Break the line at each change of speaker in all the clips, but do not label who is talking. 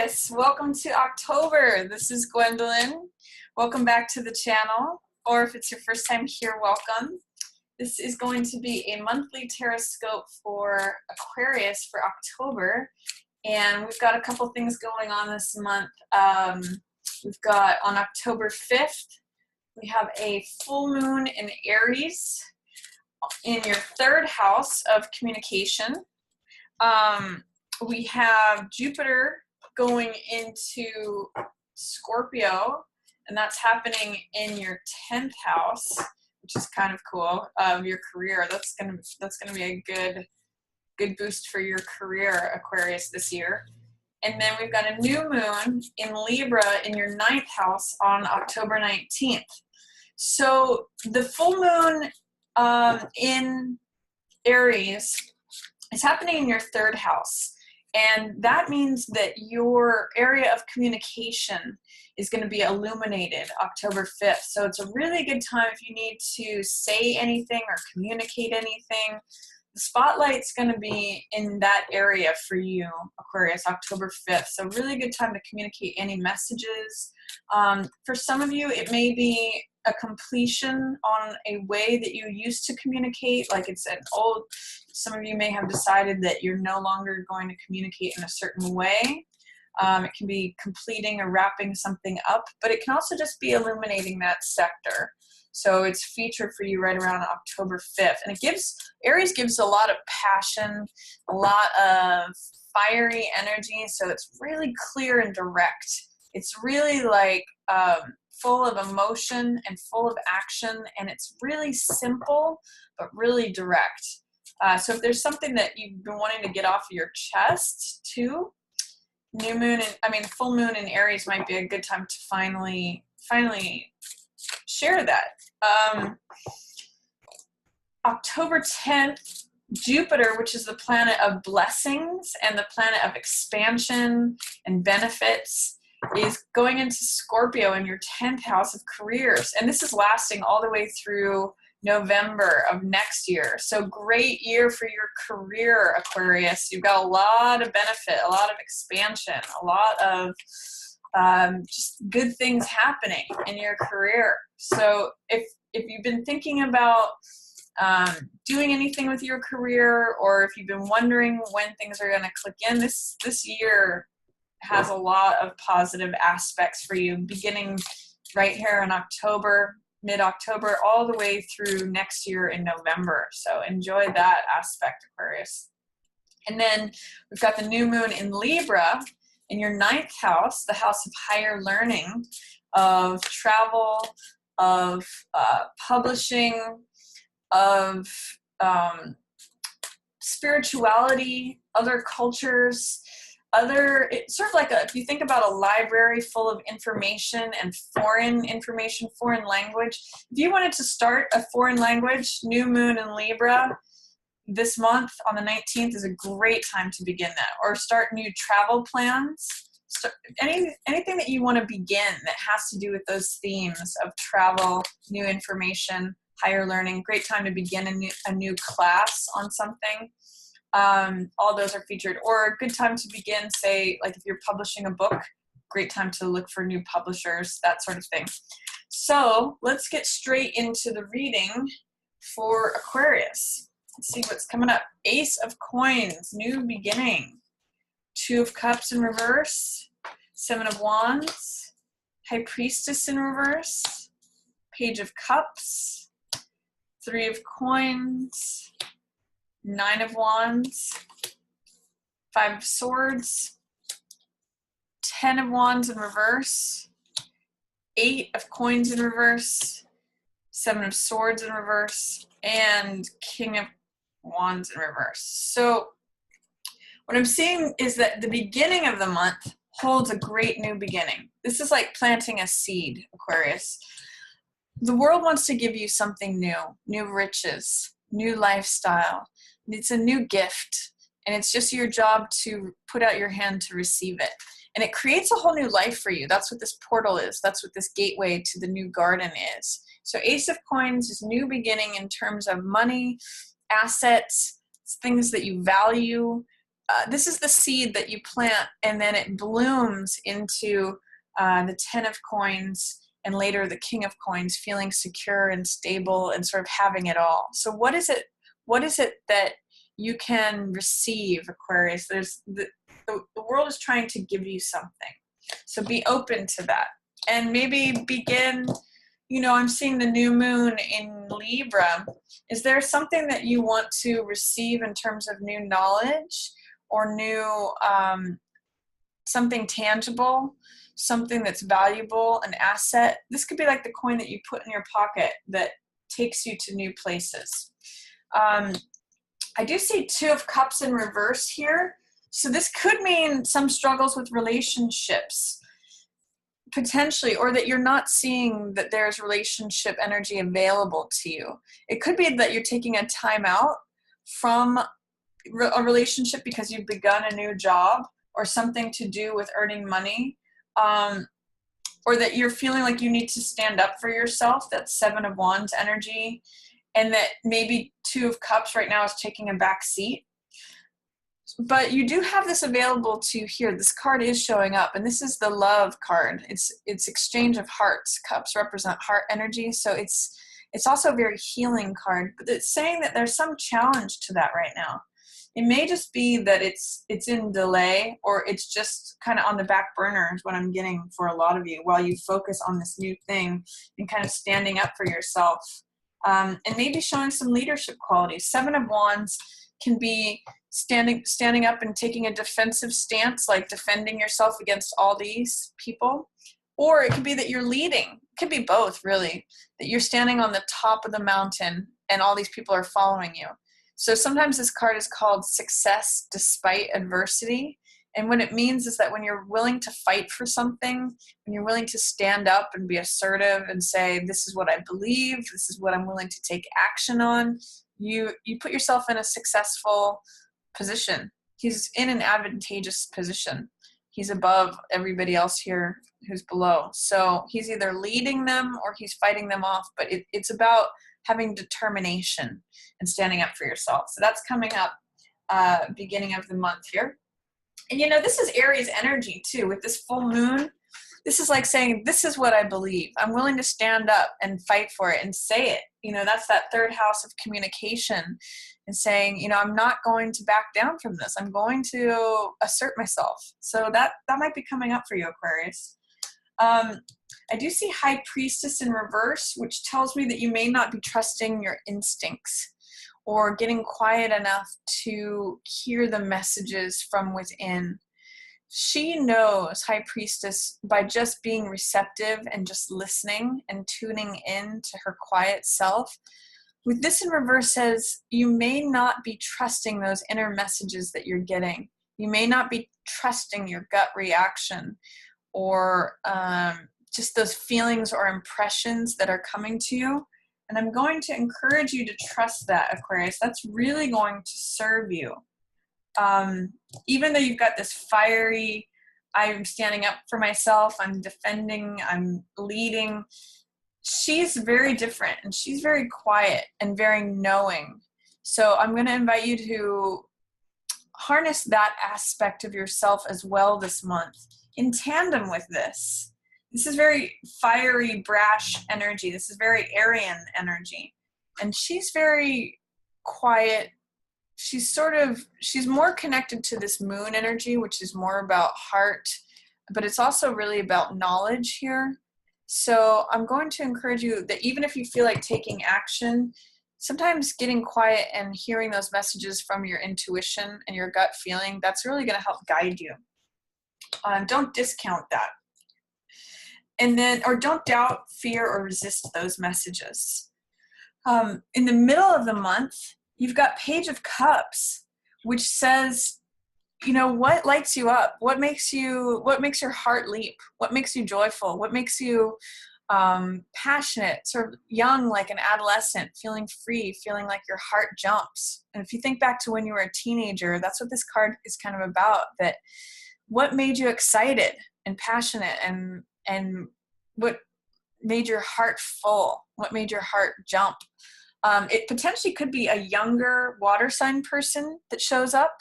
Aquarius, welcome to October. This is Gwendolyn. Welcome back to the channel, or if it's your first time here, welcome. This is going to be a monthly Tarotscope for Aquarius for October, and we've got a couple things going on this month. We've got on October 5th, we have a full moon in Aries in your third house of communication. We have Jupiter going into Scorpio, and that's happening in your 10th house, which is kind of cool, of your career. That's gonna be a good boost for your career, Aquarius, this year. And then we've got a new moon in Libra in your 9th house on October 19th. So the full moon in Aries is happening in your third house. And that means that your area of communication is going to be illuminated October 5th. So it's a really good time if you need to say anything or communicate anything. The spotlight's going to be in that area for you, Aquarius, October 5th. So really good time to communicate any messages. For some of you, it may be a completion on a way that you used to communicate, like it's an old, some of you may have decided that you're no longer going to communicate in a certain way. It can be completing or wrapping something up, but it can also just be illuminating that sector. So it's featured for you right around October 5th. And Aries gives a lot of passion, a lot of fiery energy. So it's really clear and direct. It's really like full of emotion and full of action. And it's really simple, but really direct. So if there's something that you've been wanting to get off your chest too, full moon in Aries might be a good time to finally share that. October 10th, Jupiter, which is the planet of blessings and the planet of expansion and benefits, is going into Scorpio in your 10th house of careers. And this is lasting all the way through November of next year. So great year for your career, Aquarius. You've got a lot of benefit, a lot of expansion, a lot of just good things happening in your career. So if you've been thinking about doing anything with your career, or if you've been wondering when things are going to click in, this year has a lot of positive aspects for you, beginning right here in October, mid-October, all the way through next year in November. So enjoy that aspect, Aquarius. And then we've got the new moon in Libra in your 9th house, the house of higher learning, of travel, of publishing, of spirituality, other cultures, it's sort of like if you think about a library full of information and foreign information, foreign language. If you wanted to start a foreign language, new moon in Libra this month on the 19th is a great time to begin that, or start new travel plans. Anything that you want to begin that has to do with those themes of travel, new information, higher learning. Great time to begin a new class on something. All those are featured, or a good time to begin, say, like if you're publishing a book, great time to look for new publishers, that sort of thing. So let's get straight into the reading for Aquarius. Let's see what's coming up. Ace of Coins, new beginning. 2 of Cups in reverse. 7 of Wands. High Priestess in reverse. Page of Cups. 3 of Coins. 9 of Wands. 5 of Swords. 10 of Wands in reverse. 8 of Coins in reverse. 7 of Swords in reverse. And King of Wands in reverse. So what I'm seeing is that the beginning of the month holds a great new beginning. This is like planting a seed, Aquarius. The world wants to give you something new riches, new lifestyle. It's a new gift, and it's just your job to put out your hand to receive it. And it creates a whole new life for you. That's what this portal is. That's what this gateway to the new garden is. So Ace of Coins is new beginning in terms of money, assets, things that you value, this is the seed that you plant, and then it blooms into the 10 of coins, and later the King of Coins, feeling secure and stable and sort of having it all. So what is it that you can receive, Aquarius? The world is trying to give you something. So be open to that. And maybe begin, I'm seeing the new moon in Libra. Is there something that you want to receive in terms of new knowledge or new, something tangible, something that's valuable, an asset? This could be like the coin that you put in your pocket that takes you to new places. I do see 2 of Cups in reverse here. So this could mean some struggles with relationships, potentially, or that you're not seeing that there's relationship energy available to you. It could be that you're taking a time out from a relationship because you've begun a new job or something to do with earning money, or that you're feeling like you need to stand up for yourself. That's 7 of Wands energy. And that maybe 2 of Cups right now is taking a back seat. But you do have this available to you here. This card is showing up, and this is the Love card. It's exchange of hearts. Cups represent heart energy, so it's also a very healing card. But it's saying that there's some challenge to that right now. It may just be that it's in delay, or it's just kind of on the back burner is what I'm getting for a lot of you, while you focus on this new thing and kind of standing up for yourself. And maybe showing some leadership qualities. 7 of Wands can be standing up and taking a defensive stance, like defending yourself against all these people. Or it could be that you're leading. It could be both, really. That you're standing on the top of the mountain and all these people are following you. So sometimes this card is called Success Despite Adversity. And what it means is that when you're willing to fight for something, when you're willing to stand up and be assertive and say, this is what I believe, this is what I'm willing to take action on, you put yourself in a successful position. He's in an advantageous position. He's above everybody else here who's below. So he's either leading them or he's fighting them off, but it's about having determination and standing up for yourself. So that's coming up beginning of the month here. And this is Aries energy too. With this full moon, this is like saying, this is what I believe. I'm willing to stand up and fight for it and say it. That's that 3rd house of communication and saying, I'm not going to back down from this. I'm going to assert myself. So that might be coming up for you, Aquarius. I do see High Priestess in reverse, which tells me that you may not be trusting your instincts or getting quiet enough to hear the messages from within. She knows, High Priestess, by just being receptive and just listening and tuning in to her quiet self. With this in reverse says you may not be trusting those inner messages that you're getting. You may not be trusting your gut reaction or just those feelings or impressions that are coming to you. And I'm going to encourage you to trust that, Aquarius. That's really going to serve you. Even though you've got this fiery, I'm standing up for myself, I'm defending, I'm leading, she's very different and she's very quiet and very knowing. So I'm going to invite you to harness that aspect of yourself as well this month in tandem with this. This is very fiery, brash energy. This is very Aryan energy. And she's very quiet. She's more connected to this moon energy, which is more about heart, but it's also really about knowledge here. So I'm going to encourage you that even if you feel like taking action, sometimes getting quiet and hearing those messages from your intuition and your gut feeling, that's really going to help guide you. Don't discount that. And then, or don't doubt, fear, or resist those messages. In the middle of the month, you've got Page of Cups, which says, what lights you up? What makes your heart leap? What makes you joyful? What makes you passionate, sort of young, like an adolescent, feeling free, feeling like your heart jumps? And if you think back to when you were a teenager, that's what this card is kind of about, that what made you excited and passionate, and what made your heart full? What made your heart jump? It potentially could be a younger water sign person that shows up.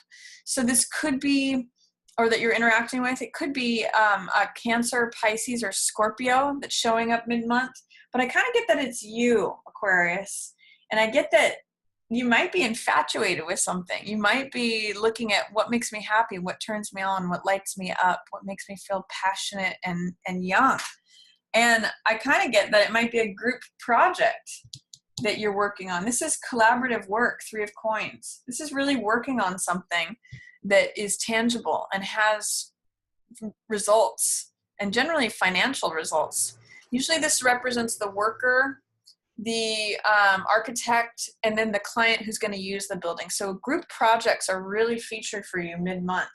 So this could be, or that you're interacting with, it could be a Cancer, Pisces, or Scorpio that's showing up mid-month. But I kind of get that it's you, Aquarius. And I get that you might be infatuated with something. You might be looking at what makes me happy, what turns me on, what lights me up, what makes me feel passionate and young. And I kind of get that it might be a group project that you're working on. This is collaborative work, 3 of Coins. This is really working on something that is tangible and has results, and generally financial results. Usually this represents the worker, the architect, and then the client who's going to use the building. So group projects are really featured for you mid-month.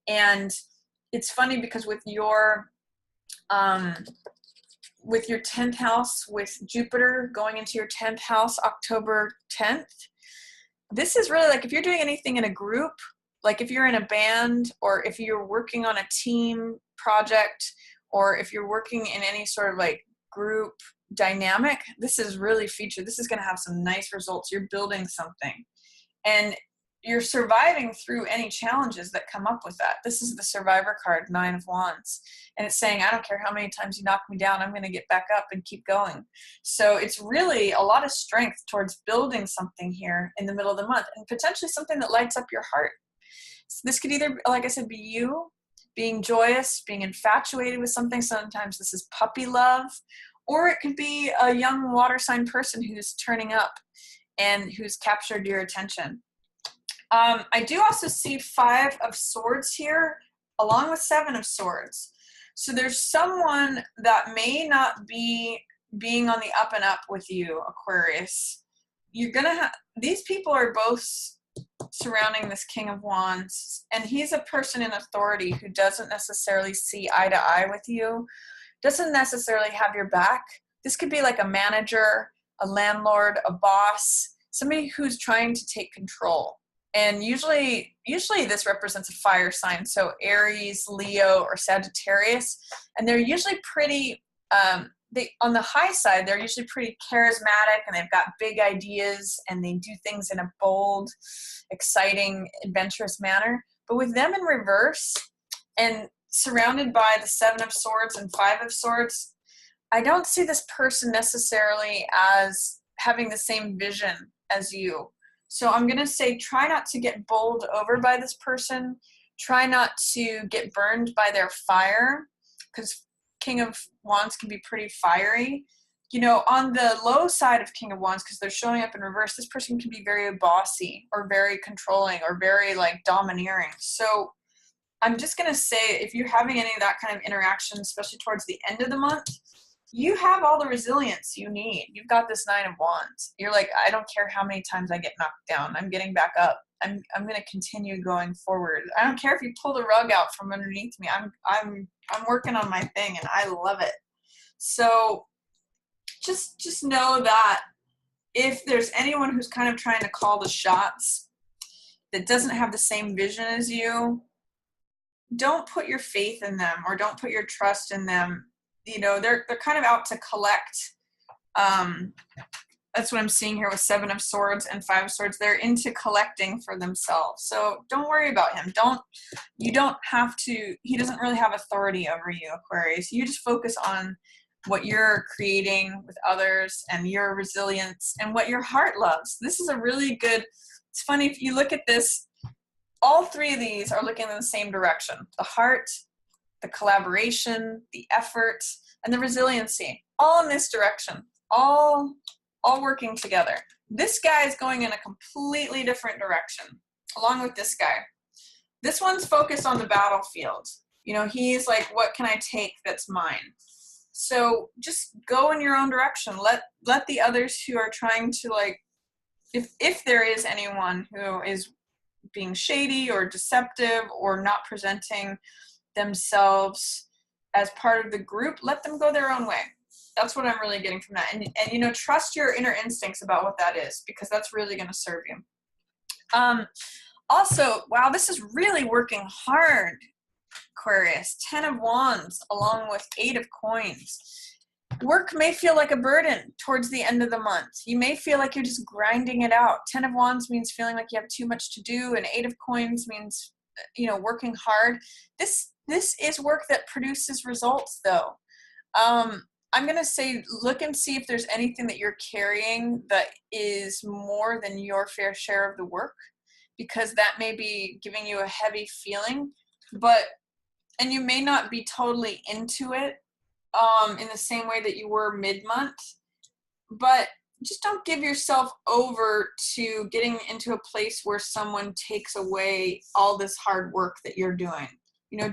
And it's funny because with your 10th house, with Jupiter going into your 10th house October 10th, this is really like if you're doing anything in a group, like if you're in a band, or if you're working on a team project, or if you're working in any sort of like group dynamic, this is really featured. This is going to have some nice results. You're building something, and you're surviving through any challenges that come up with that. This is the Survivor card, 9 of Wands. And it's saying, I don't care how many times you knock me down, I'm going to get back up and keep going. So it's really a lot of strength towards building something here in the middle of the month, and potentially something that lights up your heart. So this could either, like I said, be you being joyous, being infatuated with something. Sometimes this is puppy love, or it could be a young water sign person who's turning up and who's captured your attention. I do also see 5 of Swords here, along with 7 of Swords. So there's someone that may not be being on the up and up with you, Aquarius. You're going to have, these people are both surrounding this King of Wands, and he's a person in authority who doesn't necessarily see eye to eye with you, doesn't necessarily have your back. This could be like a manager, a landlord, a boss, somebody who's trying to take control. And usually this represents a fire sign, so Aries, Leo, or Sagittarius. And they're usually pretty, on the high side, they're usually pretty charismatic, and they've got big ideas, and they do things in a bold, exciting, adventurous manner. But with them in reverse, and surrounded by the 7 of Swords and 5 of Swords, I don't see this person necessarily as having the same vision as you. So I'm going to say try not to get bowled over by this person. Try not to get burned by their fire, because King of Wands can be pretty fiery. You know, on the low side of King of Wands, because they're showing up in reverse, this person can be very bossy or very controlling or very like domineering. So I'm just going to say, if you're having any of that kind of interaction, especially towards the end of the month, you have all the resilience you need. You've got this 9 of Wands. You're like, I don't care how many times I get knocked down. I'm getting back up. I'm going to continue going forward. I don't care if you pull the rug out from underneath me. I'm working on my thing, and I love it. So just know that if there's anyone who's kind of trying to call the shots that doesn't have the same vision as you, don't put your faith in them, or don't put your trust in them. You know, they're kind of out to collect. That's what I'm seeing here with 7 of Swords and 5 of Swords. They're into collecting for themselves. So don't worry about him. You don't have to, he doesn't really have authority over you, Aquarius. You just focus on what you're creating with others and your resilience and what your heart loves. This is a really good, it's funny, if you look at this, all 3 of these are looking in the same direction. The heart, the collaboration, the effort, and the resiliency, all in this direction, all working together. This guy is going in a completely different direction, along with this guy. This one's focused on the battlefield. You know, he's like, what can I take that's mine? So just go in your own direction. Let the others who are trying to, like, if there is anyone who is being shady or deceptive or not presenting themselves as part of the group, let them go their own way. That's what I'm really getting from that. And you know, trust your inner instincts about what that is, because that's really going to serve you. Also, wow, this is really working hard, Aquarius. 10 of Wands along with 8 of Coins. Work may feel like a burden towards the end of the month. You may feel like you're just grinding it out. 10 of Wands means feeling like you have too much to do, and 8 of Coins means, you know, working hard. This is work that produces results, though. I'm going to say look and see if there's anything that you're carrying that is more than your fair share of the work, because that may be giving you a heavy feeling, and you may not be totally into it in the same way that you were mid-month, but just don't give yourself over to getting into a place where someone takes away all this hard work that you're doing. You know,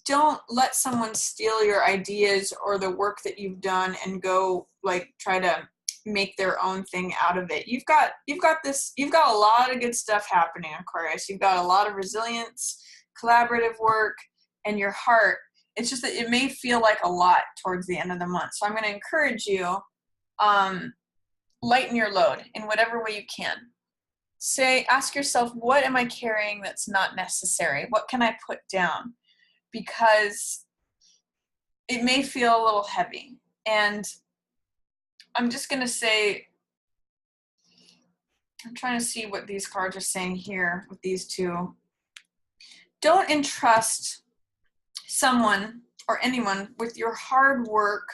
don't let someone steal your ideas or the work that you've done and go like try to make their own thing out of it. You've got a lot of good stuff happening, Aquarius. You've got a lot of resilience, collaborative work, and your heart. It's just that it may feel like a lot towards the end of the month. So I'm going to encourage you, lighten your load in whatever way you can. Ask yourself, what am I carrying that's not necessary? What can I put down? Because it may feel a little heavy. And I'm just going to say, I'm trying to see what these cards are saying here with these two. Don't entrust someone or anyone with your hard work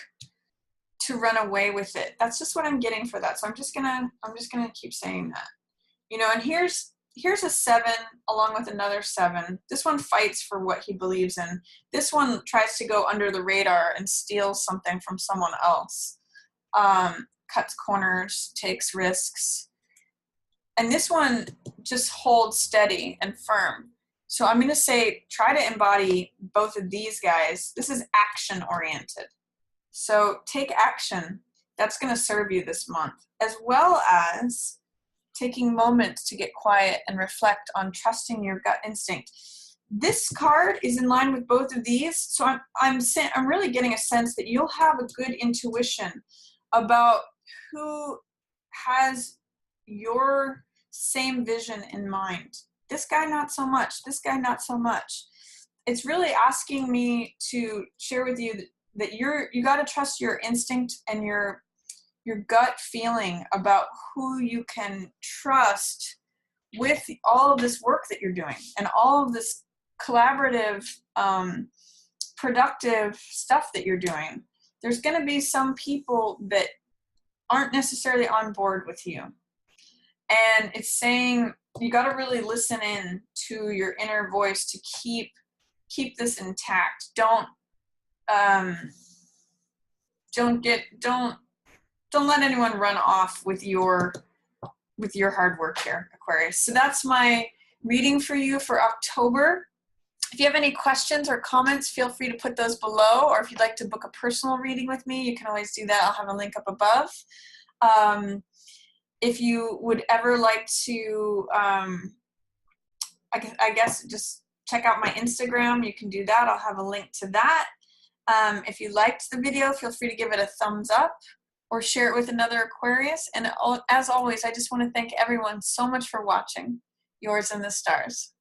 to run away with it. That's just what I'm getting for that. So I'm just gonna keep saying that. You know, and here's a 7 along with another 7. This one fights for what he believes in. This one tries to go under the radar and steals something from someone else. Cuts corners, takes risks. And this one just holds steady and firm. So I'm going to say, try to embody both of these guys. This is action oriented. So take action. That's going to serve you this month, as well as taking moments to get quiet and reflect on trusting your gut instinct. This card is in line with both of these. So I'm really getting a sense that you'll have a good intuition about who has your same vision in mind. This guy, not so much. This guy, not so much. It's really asking me to share with you that you got to trust your instinct and your gut feeling about who you can trust with all of this work that you're doing and all of this collaborative, productive stuff that you're doing. There's going to be some people that aren't necessarily on board with you. And it's saying you got to really listen in to your inner voice to keep this intact. Don't let anyone run off with your hard work here, Aquarius. So that's my reading for you for October. If you have any questions or comments, feel free to put those below, or if you'd like to book a personal reading with me, you can always do that. I'll have a link up above. If you would ever like to, I guess just check out my Instagram, you can do that. I'll have a link to that. If you liked the video, feel free to give it a thumbs up or share it with another Aquarius. And as always, I just want to thank everyone so much for watching. Yours in the stars.